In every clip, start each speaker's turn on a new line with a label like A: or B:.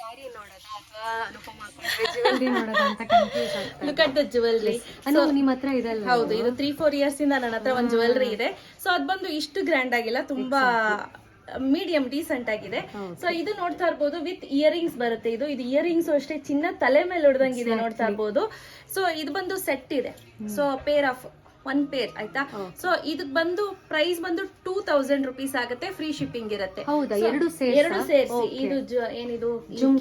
A: ಸ್ಯಾರಿ ನೋಡೋದಾ ಅಥವಾ ಅನುಪಮ ಜ್ಯುವೆಲ್ರಿ ನೋಡೋದಾ ಅಂತ ಕನ್ಫ್ಯೂಸ್ ಆಗ್ತದೆ.
B: Look at the jewellery.
A: ನಿಮ್ಮ ಹತ್ರ ಇದೆ ಅಲ್ವಾ?
B: ಹೌದು, ಇದು 3-4 ಇಯರ್ಸ್ ಇಂದ ನನ್ನ ಹತ್ರ ಒಂದು ಜ್ಯುವೆಲ್ರಿ ಇದೆ. ಸೊ ಅದ್ ಬಂದು ಇಷ್ಟು ಗ್ರ್ಯಾಂಡ್ ಆಗಿಲ್ಲ, ತುಂಬಾ ಮೀಡಿಯಂ ಡೀಸೆಂಟ್ ಆಗಿದೆ. ಸೊ ಇದು ನೋಡ್ತಾ ಇರ್ಬೋದು, ವಿತ್ ಇಯರಿಂಗ್ಸ್ ಬರುತ್ತೆ. ಇದು ಇಯರಿಂಗ್ಸ್ ಅಷ್ಟೇ ಚಿನ್ನ ತಲೆ ಮೇಲೆ ಹೊಡೆದಂಗಿದೆ, ನೋಡ್ತಾ ಇರ್ಬೋದು. ಸೊ ಇದು ಬಂದು ಸೆಟ್ ಇದೆ. ಸೊ ಪೇರ್ ಆಫ್ 1 ಪೇರ್ ಆಯ್ತಾ. ಸೊ ಇದಕ್ ಬಂದು ಪ್ರೈಸ್ ಬಂದು 2000 rupees ಆಗುತ್ತೆ, ಫ್ರೀ ಶಿಪ್ಪಿಂಗ್ ಇರುತ್ತೆ. ಎರಡು ಸೇರಿಸಿ ಇದು ಏನಿದು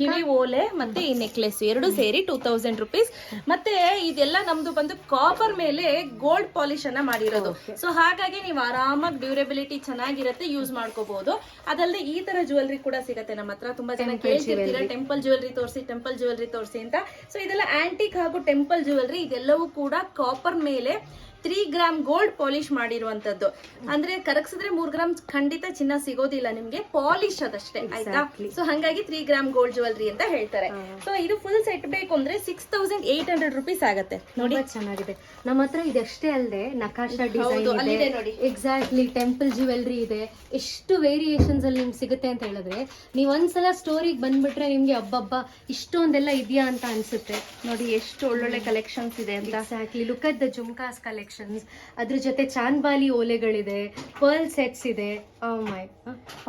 B: ಕಿವಿ ಓಲೆ ಮತ್ತೆ ಈ ನೆಕ್ಲೆಸ್ ಎರಡು ಸೇರಿ 2000 rupees. ಮತ್ತೆ ಇದೆಲ್ಲ ನಮ್ದು ಬಂದು ಕಾಪರ್ ಮೇಲೆ ಗೋಲ್ಡ್ ಪಾಲಿಶ್ ಅನ್ನ ಮಾಡಿರೋದು. ಸೊ ಹಾಗಾಗಿ ನೀವು ಆರಾಮಾಗಿ ಡ್ಯೂರೇಬಿಲಿಟಿ ಚೆನ್ನಾಗಿರುತ್ತೆ, ಯೂಸ್ ಮಾಡ್ಕೋಬಹುದು. ಅದಲ್ಲದೆ ಈ ತರ ಜ್ಯುವೆಲ್ರಿ ಕೂಡ ಸಿಗುತ್ತೆ ನಮ್ಮ ಹತ್ರ. ತುಂಬಾ ಜನ ಕೇಳ್ತಿರ್ತೀರಾ ಟೆಂಪಲ್ ಜ್ಯುವೆಲ್ರಿ ತೋರಿಸಿ ಅಂತ. ಸೊ ಇದೆಲ್ಲ ಆಂಟಿಕ್ ಹಾಗೂ ಟೆಂಪಲ್ ಜ್ಯುವೆಲ್ರಿ. ಇದೆಲ್ಲವೂ ಕೂಡ ಕಾಪರ್ ಮೇಲೆ 3 ಗ್ರಾಮ್ ಗೋಲ್ಡ್ ಪಾಲಿಶ್ ಮಾಡಿರುವಂತದ್ದು. ಅಂದ್ರೆ ಕರಗಿಸಿದ್ರೆ 3 ಗ್ರಾಮ್ ಖಂಡಿತ ಚಿನ್ನ ಸಿಗೋದಿಲ್ಲ ನಿಮ್ಗೆ, ಪಾಲಿಶ್ ಅದಷ್ಟೇ ಆಯ್ತಾ. ಸೊ ಹಂಗಾಗಿ 3 ಗ್ರಾಮ್ ಗೋಲ್ಡ್ ಜ್ಯುವೆಲ್ರಿ ಅಂತ ಹೇಳ್ತಾರೆ. ಸೊ ಇದು ಫುಲ್ ಸೆಟ್ ಬೇಕು ಅಂದ್ರೆ 6800 rupees ಆಗುತ್ತೆ. ನೋಡಿ
A: ಚೆನ್ನಾಗಿದೆ. ನಮ್ಮ ಹತ್ರ ಇದಷ್ಟೇ ಅಲ್ಲದೆ ನಕಾಶಾ ಡಿಸೈನ್ ಇದೆ ನೋಡಿ. ಎಕ್ಸಾಕ್ಟ್ಲಿ ಟೆಂಪಲ್ ಜ್ಯುವೆಲ್ರಿ ಇದೆ. ಎಷ್ಟು ವೇರಿಯೇಷನ್ಸ್ ಅಲ್ಲಿ ನಿಮ್ಗೆ ಸಿಗುತ್ತೆ ಅಂತ ಹೇಳಿದ್ರೆ ನೀವ್ ಒಂದ್ಸಲ ಸ್ಟೋರಿಗೆ ಬಂದ್ಬಿಟ್ರೆ ನಿಮ್ಗೆ ಹಬ್ಬ ಇಷ್ಟೊಂದೆಲ್ಲ ಇದೆಯಾ ಅಂತ ಅನ್ಸುತ್ತೆ.
B: ನೋಡಿ ಎಷ್ಟು ಒಳ್ಳೊಳ್ಳೆ ಕಲೆಕ್ಷನ್ಸ್ ಇದೆ ಅಂತ.
A: Exactly look at the jhumkas collection. ಅದ್ರ ಜೊತೆ ಚಾಂದ್ಬಾಲಿ ಓಲೆಗಳಿದೆ, ಪರ್ಲ್ ಸೆಟ್ಸ್ ಇದೆ.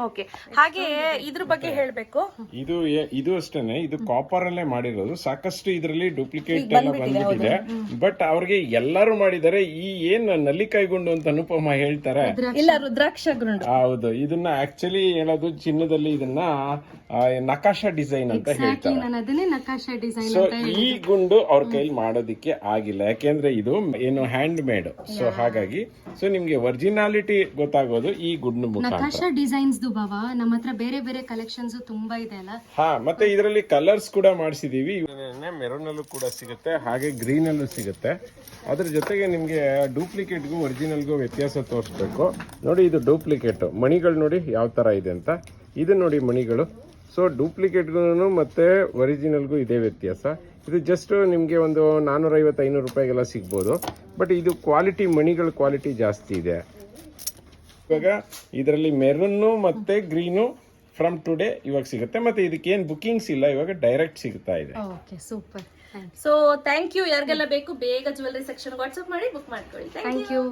B: ಓಕೆ, ಹಾಗೆ ಇದ್ರ ಬಗ್ಗೆ ಹೇಳ್ಬೇಕು.
C: ಇದು ಅಷ್ಟೇನೆ, ಇದು ಕಾಪರ್ ಅಲ್ಲೇ ಮಾಡಿರೋದು. ಸಾಕಷ್ಟು ಇದರಲ್ಲಿ ಡೂಪ್ಲಿಕೇಟ್ ಎಲ್ಲ ಬಂದ್ಬಿಟ್ಟಿದೆ. ಬಟ್ ಅವ್ರಿಗೆ ಎಲ್ಲರೂ ಮಾಡಿದ್ದಾರೆ. ಈ ಏನ್ ನಲ್ಲಿಕಾಯಿ ಗುಂಡು ಅಂತ ಅನುಪಮ ಹೇಳ್ತಾರೆ,
B: ಇಲ್ಲ ರುದ್ರಾಕ್ಷ ಗುಂಡು.
C: ಹೌದು, ಇದನ್ನ ಆಕ್ಚುಲಿ ಹೇಳೋದು ಚಿನ್ನದಲ್ಲಿ ಇದನ್ನ ನಕಾಶಾ ಡಿಸೈನ್ ಅಂತ ಹೇಳ್ತಾರೆ. ಸೊ ಈ ಗುಂಡು ಅವ್ರ ಕೈಲಿ ಮಾಡೋದಿಕ್ಕೆ ಆಗಿಲ್ಲ, ಯಾಕೆಂದ್ರೆ ಇದು ಏನು ಹ್ಯಾಂಡ್ ಮೇಡ್. ಸೊ ಹಾಗಾಗಿ ಸೊ ನಿಮ್ಗೆ ಒರಿಜಿನಾಲಿಟಿ ಗೊತ್ತಾಗೋದು ಈ ಗುಂಡು
A: ನಕಾಶಾ ಡಿಸೈನ್ಸ್ ಬಾಬಾ. ನಮ್ಮ ಹತ್ರ ಬೇರೆ ಬೇರೆ ಕಲೆಕ್ಷನ್ಸ್ ತುಂಬಾ ಇದೆ ಅಲ್ಲ.
C: ಹಾ, ಮತ್ತೆ ಇದರಲ್ಲಿ ಕಲರ್ಸ್ ಕೂಡ ಮಾಡಿಸಿದೀವಿ. ಮೆರೂನ್ ಅಲ್ಲೂ ಕೂಡ ಸಿಗುತ್ತೆ, ಹಾಗೆ ಗ್ರೀನ್ ಅಲ್ಲೂ ಸಿಗುತ್ತೆ. ಅದ್ರ ಜೊತೆಗೆ ನಿಮ್ಗೆ ಡೂಪ್ಲಿಕೇಟ್ಗೂ ಒರಿಜಿನಲ್ಗೂ ವ್ಯತ್ಯಾಸ ತೋರಿಸ್ಬೇಕು. ನೋಡಿ, ಇದು ಡೂಪ್ಲಿಕೇಟ್ ಮಣಿಗಳು ನೋಡಿ ಯಾವ ತರ ಇದೆ ಅಂತ. ಇದು ನೋಡಿ ಮಣಿಗಳು. ಸೊ ಡೂಪ್ಲಿಕೇಟ್ಗೂ ಮತ್ತೆ ಒರಿಜಿನಲ್ಗೂ ಇದೇ ವ್ಯತ್ಯಾಸ. ಇದು ಜಸ್ಟ್ ನಿಮಗೆ ಒಂದು 450-500 ರೂಪಾಯಿಗೆಲ್ಲ ಸಿಗ್ಬೋದು. ಬಟ್ ಇದು ಕ್ವಾಲಿಟಿ, ಮಣಿಗಳ ಕ್ವಾಲಿಟಿ ಜಾಸ್ತಿ ಇದೆ. ಇವಾಗ ಇದರಲ್ಲಿ ಮೆರೂನು ಮತ್ತೆ ಗ್ರೀನು ಫ್ರಮ್ ಟುಡೇ ಇವಾಗ ಸಿಗುತ್ತೆ. ಮತ್ತೆ ಇದಕ್ಕೆ ಏನ್ ಬುಕಿಂಗ್ಸ್ ಇಲ್ಲ, ಇವಾಗ ಡೈರೆಕ್ಟ್ ಸಿಗ್ತಾ ಇದೆ.
B: So thank you. ಯಾರಿಗೆಲ್ಲ ಬೇಕು ಬೇಗ ಜ್ಯುವೆಲ್ಲರಿ ಸೆಕ್ಷನ್ ವಾಟ್ಸ್ಆಪ್ ಮಾಡಿ ಬುಕ್ ಮಾಡ್ಕೊಳ್ಳಿ. Thank you.